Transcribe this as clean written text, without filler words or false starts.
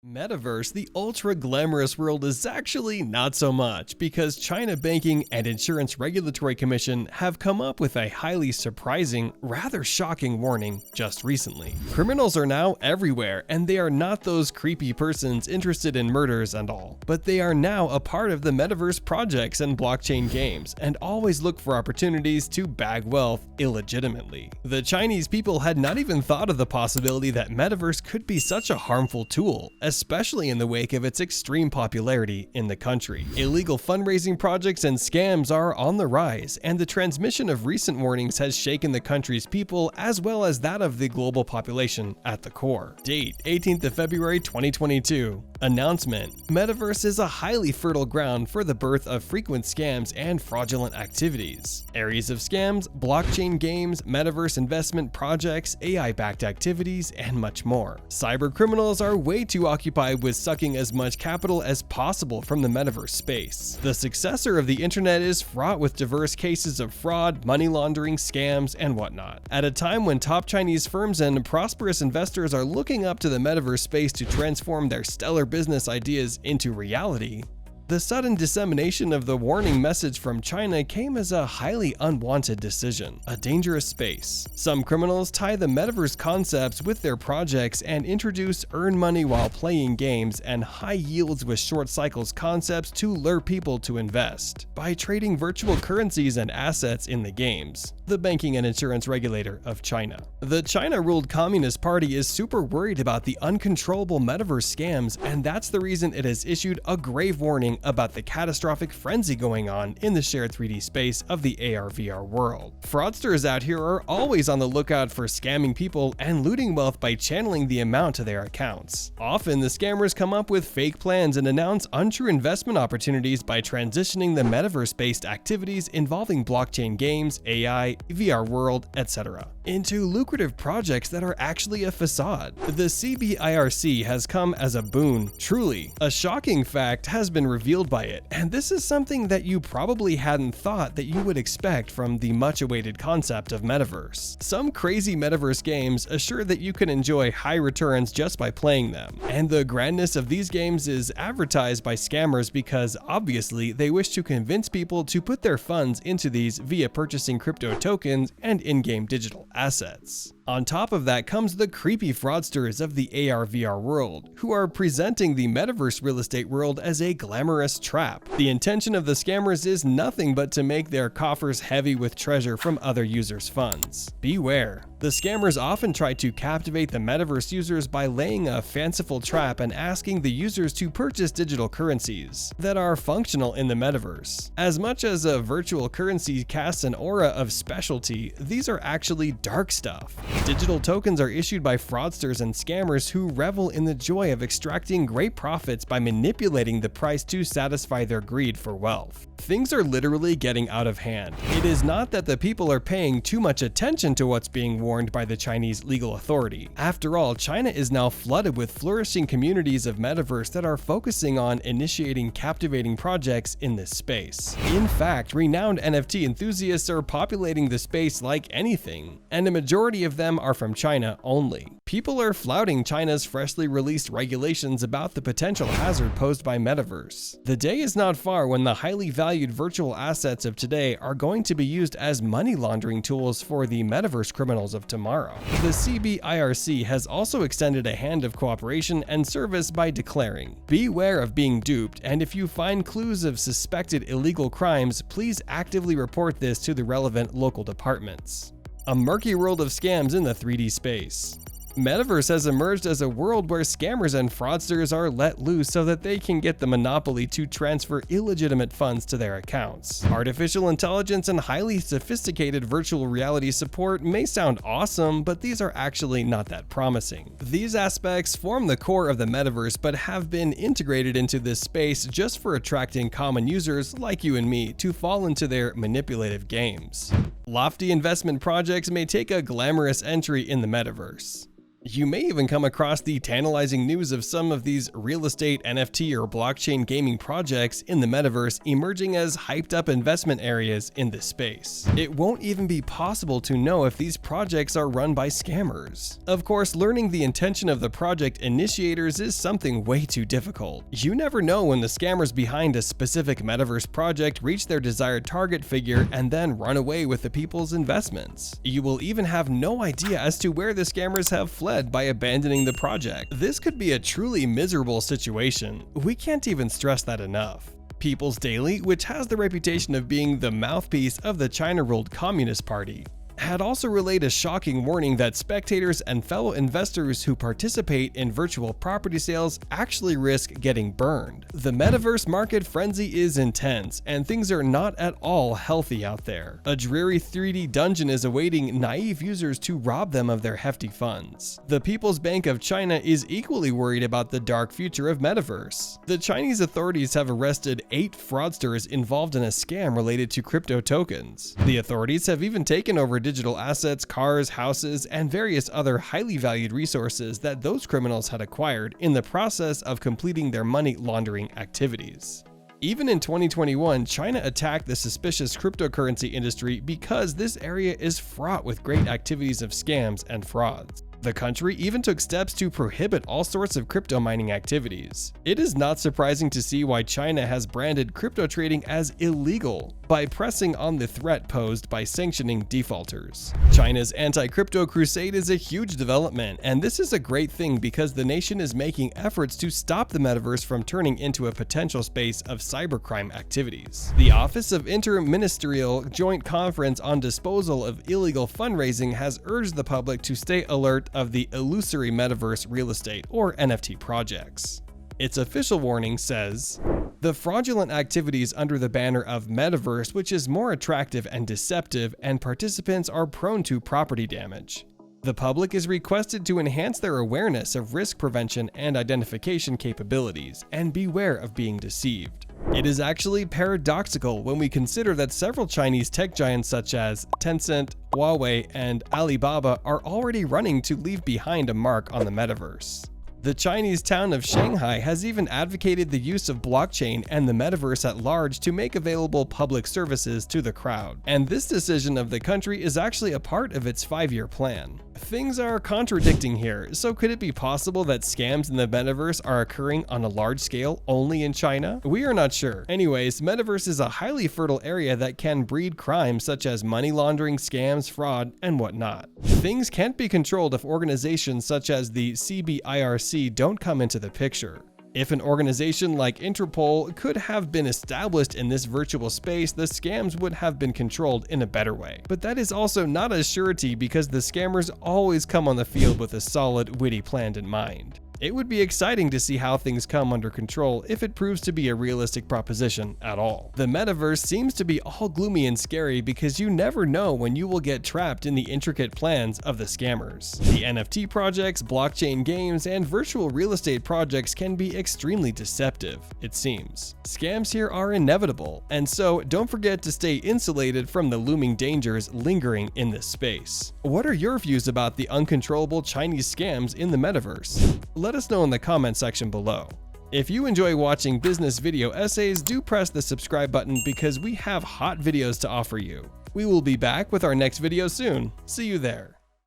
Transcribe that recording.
Metaverse, the ultra-glamorous world, is actually not so much, because China Banking and Insurance Regulatory Commission have come up with a highly surprising, rather shocking warning just recently. Criminals are now everywhere, and they are not those creepy persons interested in murders and all, but they are now a part of the Metaverse projects and blockchain games, and always look for opportunities to bag wealth illegitimately. The Chinese people had not even thought of the possibility that Metaverse could be such a harmful tool, especially in the wake of its extreme popularity in the country. Illegal fundraising projects and scams are on the rise, and the transmission of recent warnings has shaken the country's people as well as that of the global population at the core. Date: 18th of February 2022. Announcement: Metaverse is a highly fertile ground for the birth of frequent scams and fraudulent activities. Areas of scams: blockchain games, metaverse investment projects, AI-backed activities, and much more. Cyber criminals are way too occupied with sucking as much capital as possible from the metaverse space. The successor of the internet is fraught with diverse cases of fraud, money laundering, scams, and whatnot. At a time when top Chinese firms and prosperous investors are looking up to the metaverse space to transform their stellar business ideas into reality, the sudden dissemination of the warning message from China came as a highly unwanted decision, a dangerous space. Some criminals tie the metaverse concepts with their projects and introduce earn money while playing games and high yields with short cycles concepts to lure people to invest. By trading virtual currencies and assets in the games, the banking and insurance regulator of China. The China-ruled Communist Party is super worried about the uncontrollable metaverse scams, and that's the reason it has issued a grave warning about the catastrophic frenzy going on in the shared 3D space of the AR/VR world. Fraudsters out here are always on the lookout for scamming people and looting wealth by channeling the amount to their accounts. Often, the scammers come up with fake plans and announce untrue investment opportunities by transitioning the metaverse-based activities involving blockchain games, AI, VR world, etc. into lucrative projects that are actually a facade. The CBIRC has come as a boon, truly. A shocking fact has been revealed by it, and this is something that you probably hadn't thought that you would expect from the much-awaited concept of metaverse. Some crazy metaverse games assure that you can enjoy high returns just by playing them, and the grandness of these games is advertised by scammers because obviously they wish to convince people to put their funds into these via purchasing crypto tokens and in-game digital assets. On top of that comes the creepy fraudsters of the AR/VR world, who are presenting the metaverse real estate world as a glamorous trap. The intention of the scammers is nothing but to make their coffers heavy with treasure from other users' funds. Beware. The scammers often try to captivate the metaverse users by laying a fanciful trap and asking the users to purchase digital currencies that are functional in the metaverse. As much as a virtual currency casts an aura of specialty, these are actually dark stuff. Digital tokens are issued by fraudsters and scammers who revel in the joy of extracting great profits by manipulating the price to satisfy their greed for wealth. Things are literally getting out of hand. It is not that the people are paying too much attention to what's being warned by the Chinese legal authority. After all, China is now flooded with flourishing communities of metaverse that are focusing on initiating captivating projects in this space. In fact, renowned NFT enthusiasts are populating the space like anything, and a majority of them are from China only. People are flouting China's freshly released regulations about the potential hazard posed by metaverse. The day is not far when the highly valued virtual assets of today are going to be used as money laundering tools for the metaverse criminals of tomorrow. The CBIRC has also extended a hand of cooperation and service by declaring, "Beware of being duped, and if you find clues of suspected illegal crimes, please actively report this to the relevant local departments." A murky world of scams in the 3D space. Metaverse has emerged as a world where scammers and fraudsters are let loose so that they can get the monopoly to transfer illegitimate funds to their accounts. Artificial intelligence and highly sophisticated virtual reality support may sound awesome, but these are actually not that promising. These aspects form the core of the metaverse but have been integrated into this space just for attracting common users like you and me to fall into their manipulative games. Lofty investment projects may take a glamorous entry in the metaverse. You may even come across the tantalizing news of some of these real estate, NFT, or blockchain gaming projects in the metaverse emerging as hyped up investment areas in this space. It won't even be possible to know if these projects are run by scammers. Of course, learning the intention of the project initiators is something way too difficult. You never know when the scammers behind a specific metaverse project reach their desired target figure and then run away with the people's investments. You will even have no idea as to where the scammers have fled by abandoning the project. This could be a truly miserable situation. We can't even stress that enough. People's Daily, which has the reputation of being the mouthpiece of the China-ruled Communist Party, had also relayed a shocking warning that spectators and fellow investors who participate in virtual property sales actually risk getting burned. The metaverse market frenzy is intense, and things are not at all healthy out there. A dreary 3D dungeon is awaiting naive users to rob them of their hefty funds. The People's Bank of China is equally worried about the dark future of metaverse. The Chinese authorities have arrested 8 fraudsters involved in a scam related to crypto tokens. The authorities have even taken over digital assets, cars, houses, and various other highly valued resources that those criminals had acquired in the process of completing their money laundering activities. Even in 2021, China attacked the suspicious cryptocurrency industry because this area is fraught with great activities of scams and frauds. The country even took steps to prohibit all sorts of crypto mining activities. It is not surprising to see why China has branded crypto trading as illegal by pressing on the threat posed by sanctioning defaulters. China's anti-crypto crusade is a huge development, and this is a great thing because the nation is making efforts to stop the metaverse from turning into a potential space of cybercrime activities. The Office of Inter-Ministerial Joint Conference on Disposal of Illegal Fundraising has urged the public to stay alert of the illusory metaverse real estate, or NFT projects. Its official warning says, "The fraudulent activities under the banner of Metaverse, which is more attractive and deceptive, and participants are prone to property damage. The public is requested to enhance their awareness of risk prevention and identification capabilities, and beware of being deceived." It is actually paradoxical when we consider that several Chinese tech giants such as Tencent, Huawei, and Alibaba are already running to leave behind a mark on the metaverse. The Chinese town of Shanghai has even advocated the use of blockchain and the metaverse at large to make available public services to the crowd, and this decision of the country is actually a part of its 5-year plan. Things are contradicting here, so could it be possible that scams in the metaverse are occurring on a large scale only in China? We are not sure. Anyways, metaverse is a highly fertile area that can breed crimes such as money laundering, scams, fraud, and whatnot. Things can't be controlled if organizations such as the CBIRC don't come into the picture. If an organization like Interpol could have been established in this virtual space, the scams would have been controlled in a better way. But that is also not a surety because the scammers always come on the field with a solid, witty plan in mind. It would be exciting to see how things come under control if it proves to be a realistic proposition at all. The metaverse seems to be all gloomy and scary because you never know when you will get trapped in the intricate plans of the scammers. The NFT projects, blockchain games, and virtual real estate projects can be extremely deceptive, it seems. Scams here are inevitable, and so don't forget to stay insulated from the looming dangers lingering in this space. What are your views about the uncontrollable Chinese scams in the metaverse? Let us know in the comment section below. If you enjoy watching business video essays, do press the subscribe button because we have hot videos to offer you. We will be back with our next video soon. See you there.